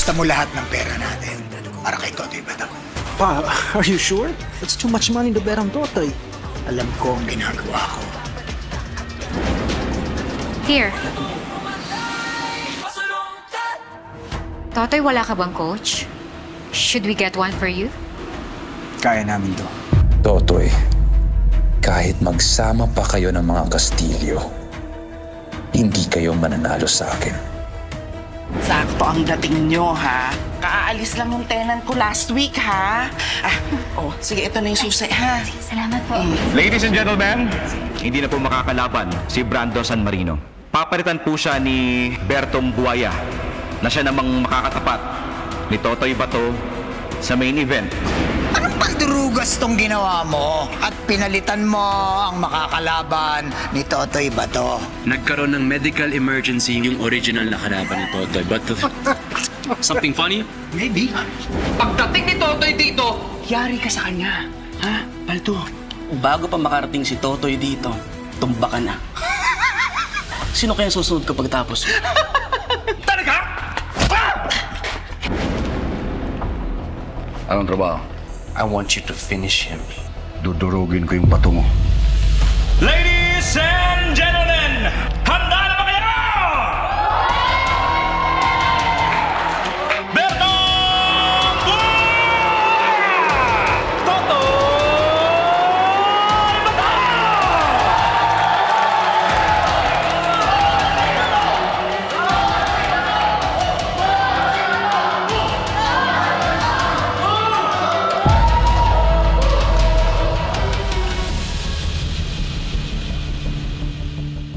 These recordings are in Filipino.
ilista mo lahat ng pera natin para kay Totoy Bato. Pa, are you sure? That's too much money to bet on Totoy. Alam ko ang ginagawa ko. Here. Totoy, wala ka bang coach? Should we get one for you? Kaya namin to. Totoy, kahit magsama pa kayo ng mga Kastilyo, hindi kayo mananalo sa akin. Sakto ang dating nyo, ha? Kaalis lang yung tenant ko last week, ha? Sige, ito na yung susi, ha? Salamat po. Ladies and gentlemen, hindi na po makakalaban si Brando San Marino. Papalitan po siya ni Bertong Buaya na siya namang makakatapat ni Totoy Bato sa main event. Anong pandurugas tong ginawa mo? At pinalitan mo ang makakalaban ni Totoy Bato. Nagkaroon ng medical emergency yung original na kalaban ni Totoy Bato. Something funny? Maybe. Pagdating ni Totoy dito, Yari ka sa kanya, ha? Baldo. bago pa makarating si Totoy dito, tumba ka na. Sino kaya susunod kapag tapos? Talaga? Anong trabaho? I want you to finish him. Dudurugin ko yung bato mo. Ladies and gentlemen, handa na ba kayo? Bertong Buaya! Totoy Bato!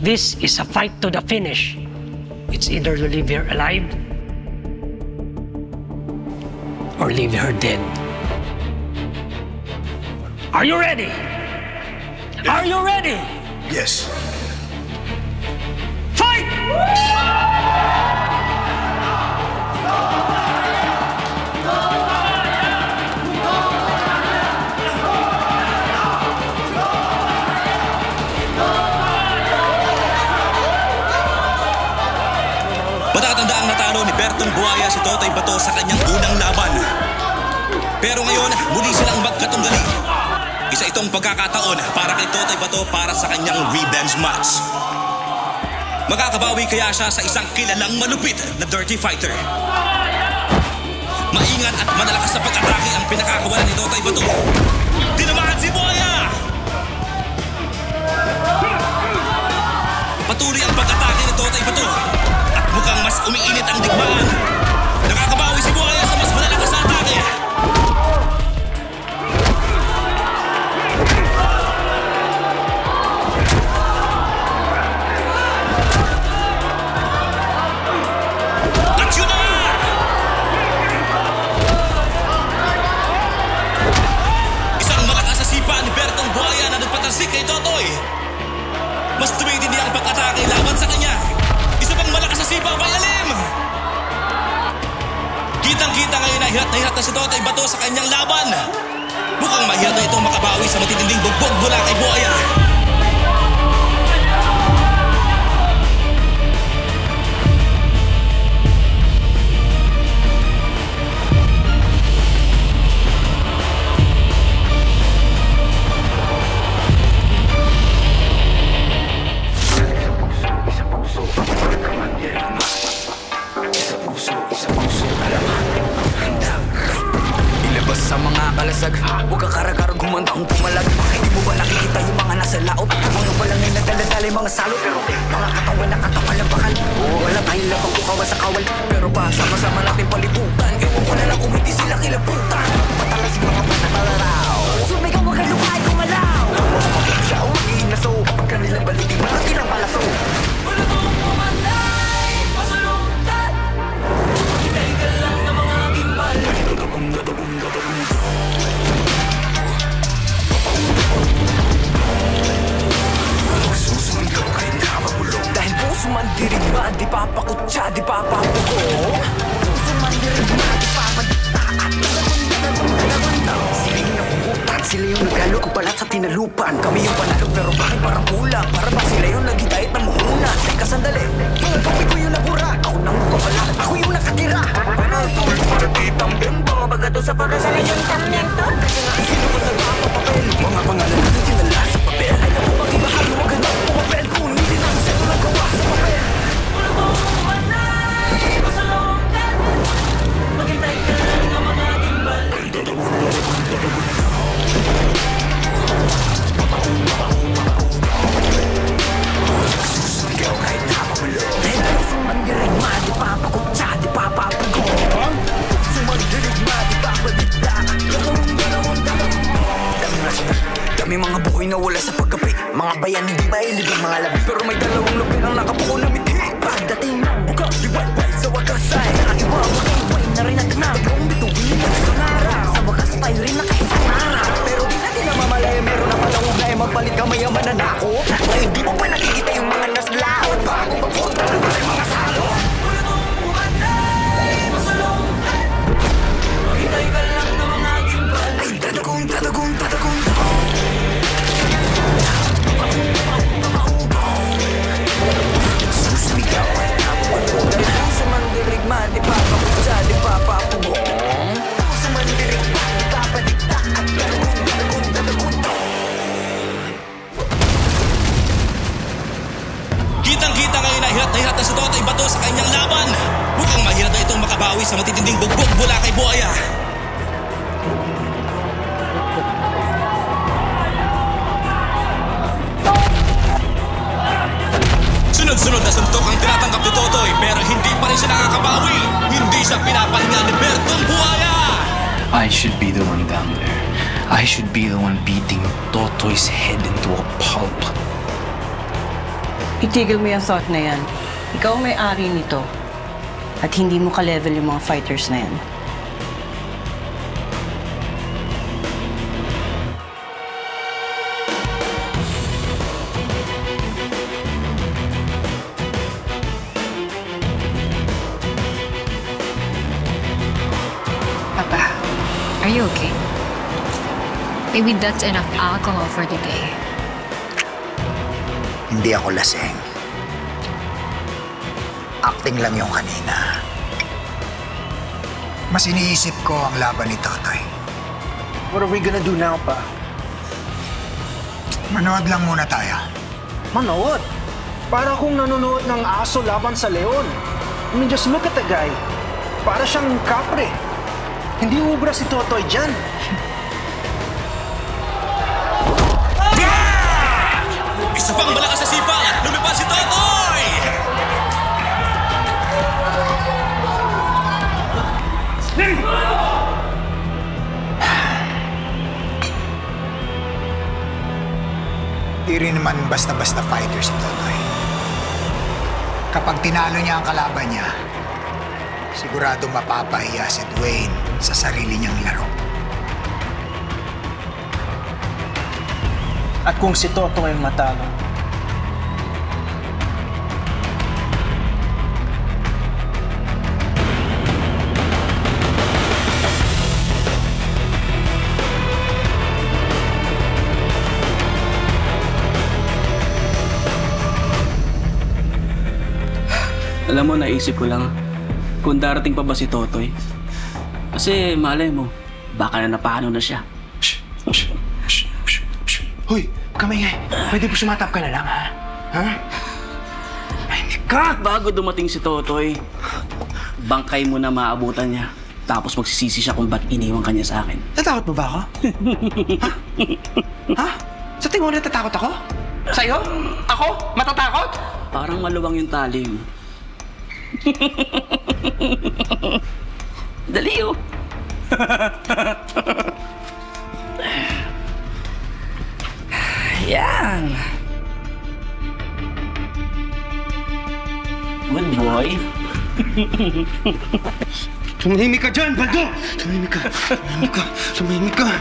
This is a fight to the finish. It's either to leave her alive or leave her dead. Are you ready? Are you ready? Yes. Fight! Matatanda ang natalo ni Bertong Buaya si Totoy Bato sa kanyang unang laban. Pero ngayon, muli silang magkatunggali. Isa itong pagkakataon para kay Totoy Bato para sa kanyang revenge match. Makakabawi kaya siya sa isang kilalang malupit na dirty fighter. Maingat at malalakas na pag-atake ang pinakakawalan ni Totoy Bato. Tinamaan si Buaya! Patuloy ang pag-atake ni Totoy Bato. Mukhang mas umiinit ang digmaan. Nakakabawi si Buaya sa mas malalakas na atake. At yun na! Isang malakas na sipa ni Bertong Buaya na nagpatalsik kay Totoy. Mas tumitindi ang pag-atake laban sa kanya. Isa pang malakas na sipa kay Alim! Kitang-kita ngayon na hirat na si Totoy Bato sa kanyang laban. Mukhang mahirap na itong makabawi sa matitinding bugbog mula kay Buaya. Sa mga kalasag, huwag ka karagarag humanda kung pumalag. Hindi mo ba nakikita yung mga nasa laot? Mga palang ay nagdaladala yung mga salot. Pero mga katawan na katawan ng bakal. Wala tayong labang kukawa sa kawal. Pero pa sama-sama natin palibutan. Ewan ko na lang kung hindi sila kilabutan. Matalas yung mga panatalaraw. Sumigaw mo kay lukay kumalaw. Mga makikisa o mag-iinaso. Kapag kanilang balikin, malaking ang palaso. Wala kong pumanay, pasaluntan. Hinay ka lang ng mga gimbal. Dahil puso man dirigma, di papakutsa, di papapuko. Puso man dirigma, di papadikta at sila yung napuputan, sila yung nagalo ang balat sa tinalupan. Kami yung panalo pero bakit parang kulang? Para ba sila yung naghitayat ng muhunan? Teka sandali, yung nagpapit ko yung nabura. Ako nang pala ako yung nakatira. Pero tuloy para ditang bento, bagato sa pagkasalan yung tamento. Kasi nga sino ba nagpapapapel? Mga pangalan na tinala sa papel. Alam mo bang ibahagi mo ganang pumapel kung hindi na isa ko nagawa sa papel. Wala mo manay, masalonggan. Maghintay ka lang ng mga timbal. Susigaw kahit napamulo. Dahil sumandirigma, di papakutsa, di papapagong. Sumandirigma, di papaligda. Dami mga buhay na wala sa paggabi. Mga bayan hindi mailibig mga labi. Pero may dalawang lugar ang nakapuko na mithi. Pagdating ng bukas, di wayway sa wakas ay naiwaway na rin at nagawang bituin na sa araw. Sa wakas tayo rin nakaisang araw. Pero di natin namamalaya, meron na palang ugay. Magpalit ka mayaman na nako. Ngayon di mo pa nakikita yung mga naslaot. Bago mapunta na tayo mga salo. Wala mong umanay, masalongkan. Maghintay ka lang na mga gimbal. Ay tatagong, tatagong, tatagong. Susumigaw ay napamulo. Dahil sumandirigma, di papakutsa, di papapugong. Sumandirigma, di papadikta. At tatagong, tatagong, tatagong. Kitang-kita ngayon na hirat na si Totoy Bato sa kanyang laban. Mukhang mahirap na itong makabawi sa matitinding bugbog mula kay Buaya. Sunod-sunod na suntok ang tinatanggap ni Totoy pero hindi pa rin siya nakakabawi. Hindi siya pinapahinga ni Bertong Buaya. I should be the one down there. I should be the one beating Totoy's head into a pulp. Itigil mo yung thought na yan. Ikaw may ari nito. At hindi mo ka-level yung mga fighters na yan. Papa, are you okay? Maybe that's enough alcohol for the day. Hindi ako lasing. Acting lang yung kanina. Mas iniisip ko ang laban ni Totoy. What are we gonna do now, pa? Manood lang muna tayo. Manood? Para kung nanonood ng aso laban sa leon. I mean, just look at the guy. Para siyang kapre. Hindi ubra si Totoy dyan. Isa pang malakas sa sipa at lumipad si Totoy! Di rin naman basta-basta fighter si Totoy. Kapag tinalo niya ang kalaban niya, sigurado mapapahiya si Dwayne sa sarili niyang laro. At kung si Totoy ang matalo, Alam mo, naisip ko lang kung darating pa ba si Totoy. Kasi malay mo, baka na napano na siya. Hoy, kamay nga. Pwede po sumatap ka na lang, ha? Ha? Ay, God! Bago dumating si Totoy, bangkay mo na maabutan niya. Tapos magsisisi siya kung ba't iniwan ka niya sa akin. Natakot mo ba ako? Ha? Ha? Sa tingin mo natatakot ako? Sa'yo? Ako? Matatakot? Parang maluwang yung tali mo. Dali, oh. Yan. Good boy. Tumahimik ka dyan, Baldo! Tumahimik ka. Tumahimik ka. Tumahimik ka.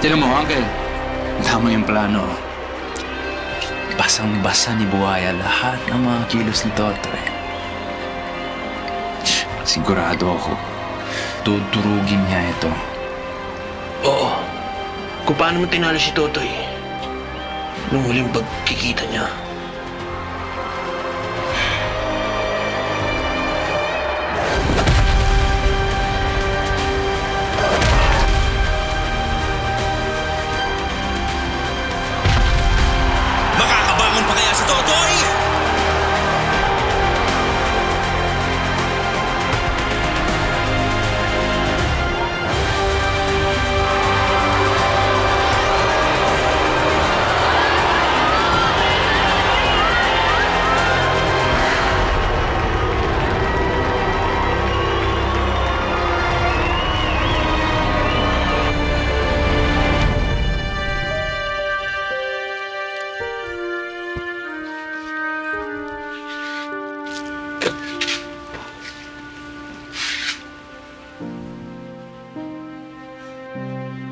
Tinan mo, Uncle. Tama yung plano. Basang-basa ni Buhaya lahat ng mga kilos ni Totoy. Sigurado ako, tudurugin niya ito. Oo. Kung paano mo tinalo si Totoy nung huling pagkikita niya. Makakabangon pa kaya si Totoy?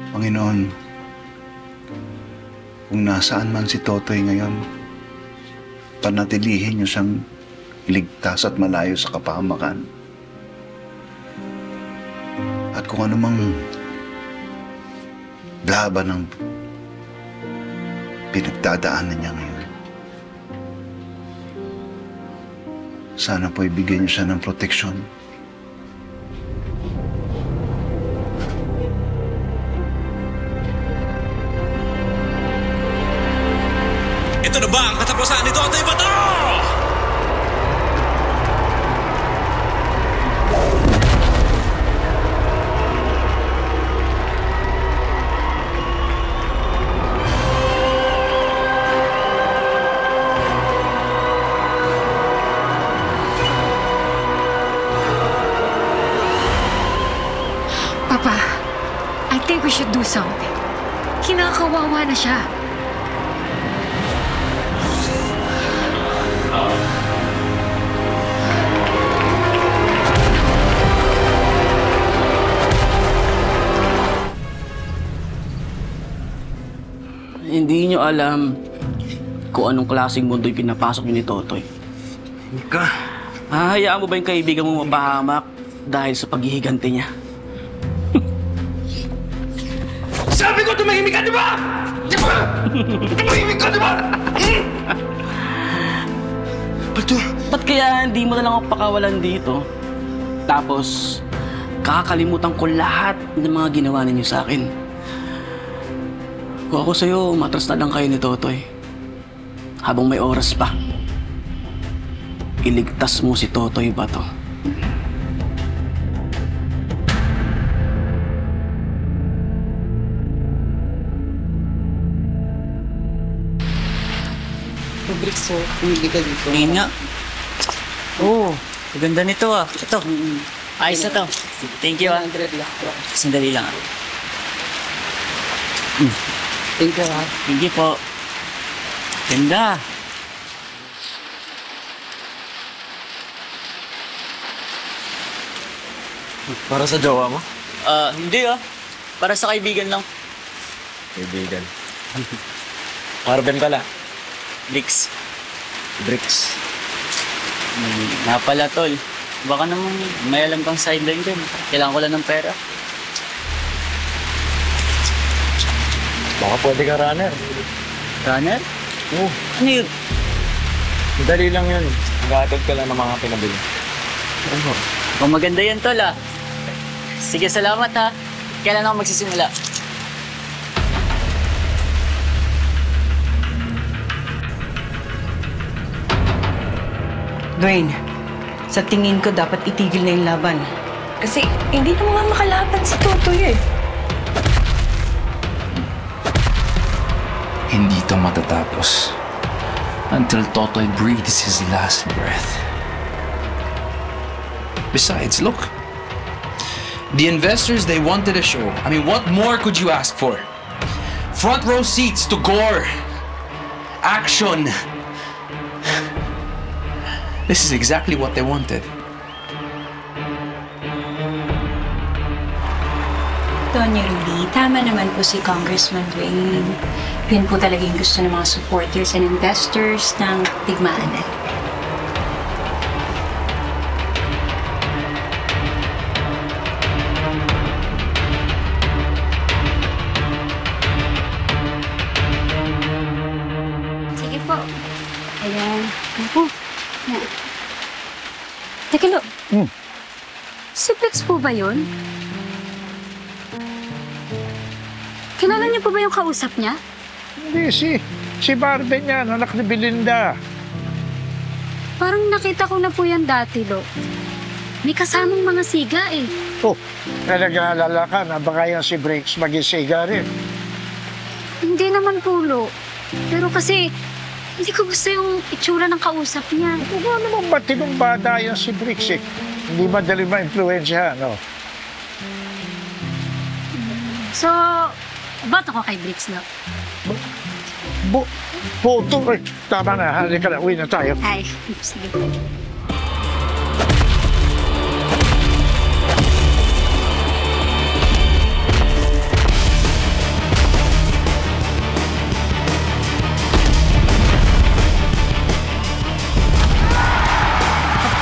Panginoon, kung nasaan man si Totoy ngayon, panatilihin niyo siyang iligtas at malayo sa kapahamakan. At kung anumang laban ng pinagdadaanan niya ngayon, sana po ibigay niyo siya ng proteksyon. Ito na ba ang katapusan ni Totoy Bato? Papa, I think we should do something. Kinakawawa na siya. Hindi nyo alam kung anong klaseng mundo yung pinapasok nyo ni Totoy. Mika. Hahayaan mo ba yung kaibigan mo mapahamak dahil sa paghihiganti niya? Sabi ko tumahimik ka, di ba? Di ba? Tumahimik ka, di ba? Ba't kaya hindi mo na lang ako pakawalan dito? Tapos, kakalimutan ko lahat ng mga ginawa ninyo sa akin. Kung ako sa'yo, matras na lang kayo ni Totoy. Habang may oras pa, iligtas mo si Totoy Bato. Bricks, oh. Hindi ka dito. Ngayon nga. Oo, maganda nito ah. Ito. Ayos na to. Thank you ah. Sandali lang ah. Thank you ah. Thank you po. Ganda. Para sa jowa mo? Hindi ah. Para sa kaibigan lang. Kaibigan. Marvin pala. Bricks. Bricks. Nga pala tol. Baka naman may alam kang sideline din. Kailangan ko lang ng pera. Baka pwede ka runner. Runner? Oo. Ano yun? Madali lang yun. Mag-aatod ka lang ng mga pinabili. Kung maganda yan tol ah. Sige, salamat ha. Kailan ako magsisimula? Dwayne, sa tingin ko dapat itigil na yung laban. Kasi hindi na mga makalaban si Totoy eh. Hindi ito matatapos until Totoy breathes his last breath. Besides, look. The investors, they wanted a show. I mean, what more could you ask for? Front row seats to gore. Action. This is exactly what they wanted. Tonyo Ruby, tama naman po si Congressman Dwayne. Yun po talaga yung gusto ng mga supporters and investors ng Tigmaanan. Sige po. Ayan. Ano po? Ayan. Teka lo. Si Brix po ba yun? Kilala niyo po ba yung kausap niya? Hindi, si Barben yan, anak ni Belinda. Parang nakita ko na po yan dati, Lo. May kasamang mga siga eh. Oh, nag-aalala ka na baka yan si Briggs mag-isiga rin. Hindi naman po, Lo. Pero kasi, hindi ko gusto yung itsura ng kausap niya. Ano naman ba tinumbada yan si Briggs eh? Hindi madali ma-influensya, no? So, ba't ako kay Brix, Lo? Boto, eh. Tama na, halika na, uwi na tayo. Ay, sige.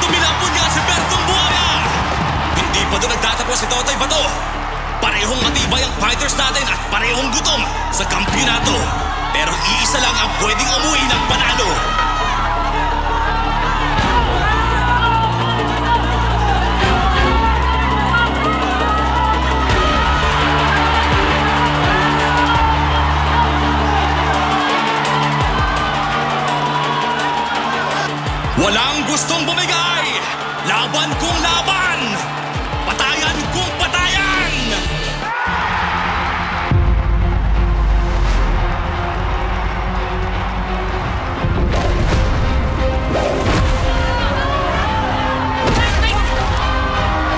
Tumilapon nga si Bertong Buaya! Hindi pa doon nagtatapos si Totoy Bato. Parehong matibay ang fighters natin at parehong gutom sa kampyonato. Pero iisa lang ang pwedeng umuwi ng panalo. Walang gustong bumigay! Laban kung laban! Patayan kung patayan!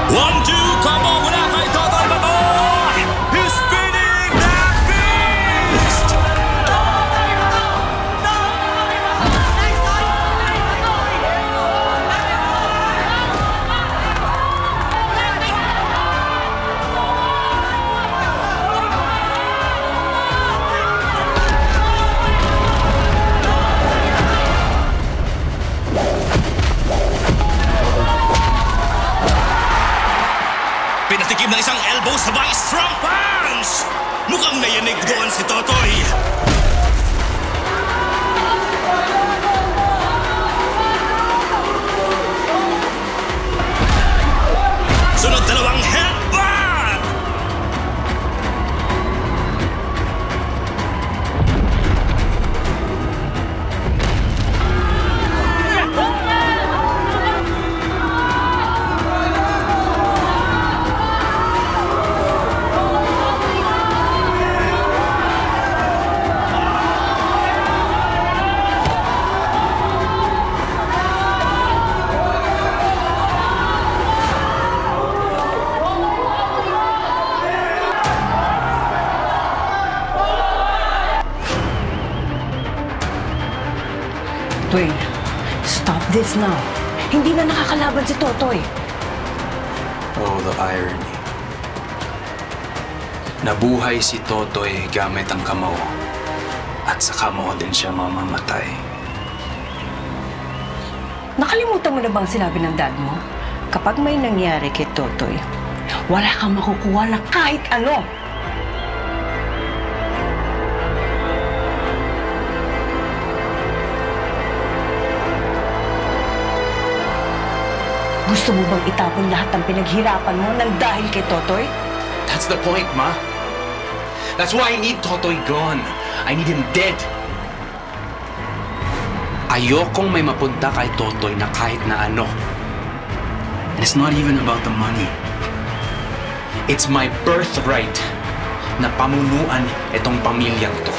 One, two, combo mula kay Totoy Bato! He's spinning that beast! Pinatikim ng isang elbow sabay strong punch! Mukhang nayanig doon si Totoy. Sunod dalawang headbutt! Dwayne, stop this now. Hindi na nakakalaban si Totoy. Oh, the irony. Nabuhay si Totoy gamit ang kamao. At sa kamao din siya mamamatay. Nakalimutan mo na bang sinabi ng dad mo? Kapag may nangyari kay Totoy, wala kang makukuha na kahit ano. Gusto mo bang itapon lahat ng pinaghirapan mo nang dahil kay Totoy? That's the point, Ma. That's why I need Totoy gone. I need him dead. Ayokong may mapunta kay Totoy na kahit na ano. And it's not even about the money. It's my birthright na pamunuan itong pamilyang to.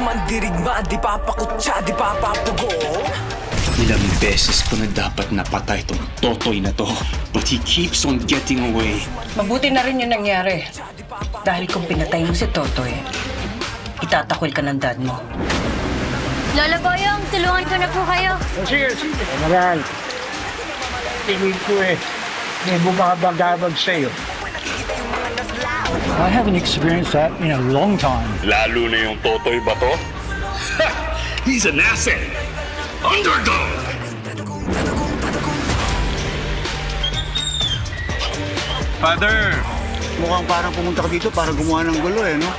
mandirigma, di papakutsa, di papapugo. Ilang beses ko na dapat napatay tong Totoy na to. But he keeps on getting away. Mabuti na rin yung nangyari. Dahil kung pinatay mo si Totoy, itatakwil ka ng dad mo. Lolo Boyong, tulungan ko na po kayo. Sige. Maral. Tingin ko may bumabagabag sa'yo. I haven't experienced that in a long time. Lalo na yung Totoy Bato. He's an asset. Underdog! Father! Mukhang parang pumunta ka dito para gumawa ng gulo no?